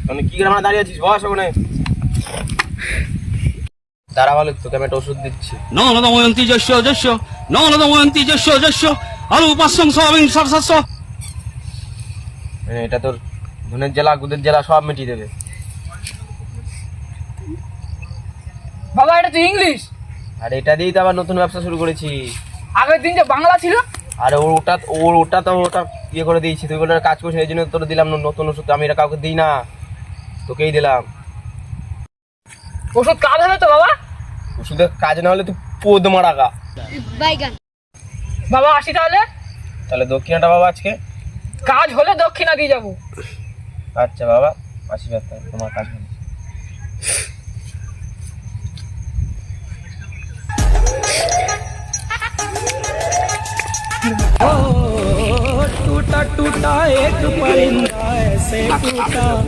মানে কি করে আমরা দাঁড়িয়ে আছিস, বস ওখানে। তারা বলে তোকে আমি একটা ওষুধ দিচ্ছি। নলদময়ন্তী যস্য যস্য নলদময়ন্তী যস্য যস্য আলু পাঁচশো সয়াবিন সাতশো। এটা তোর ধনের জ্বালা গুদের জ্বালা সব মিটিয়ে দেবে। বাবা এটা তো ইংলিশ। আর এটা দিয়েই তো আবার নতুন ব্যবসা শুরু করেছি। আগের দিন যে বাংলা ছিল। আরে ওটা তো ওটা ইয়ে করে দিয়েছি, তুই ওটা কাজ করছিস, এই জন্য তোর দিলাম নতুন ওষুধ। আমি এটা কাউকে দিই না, তোকেই দিলাম। ওষুধ কাজ হবে তো বাবা? ওষুধের কাজ না হলে তুই পোদ মারাগা। বাবা আসি তাহলে। তাহলে দক্ষিণাটা বাবা আজকে কাজ হলে দক্ষিণা দিয়ে যাবো। আচ্ছা বাবা, আসি ব্যাপার, তোমার কাজ হলো। टूटा टूटा एक परिंदा ऐसे टूटा।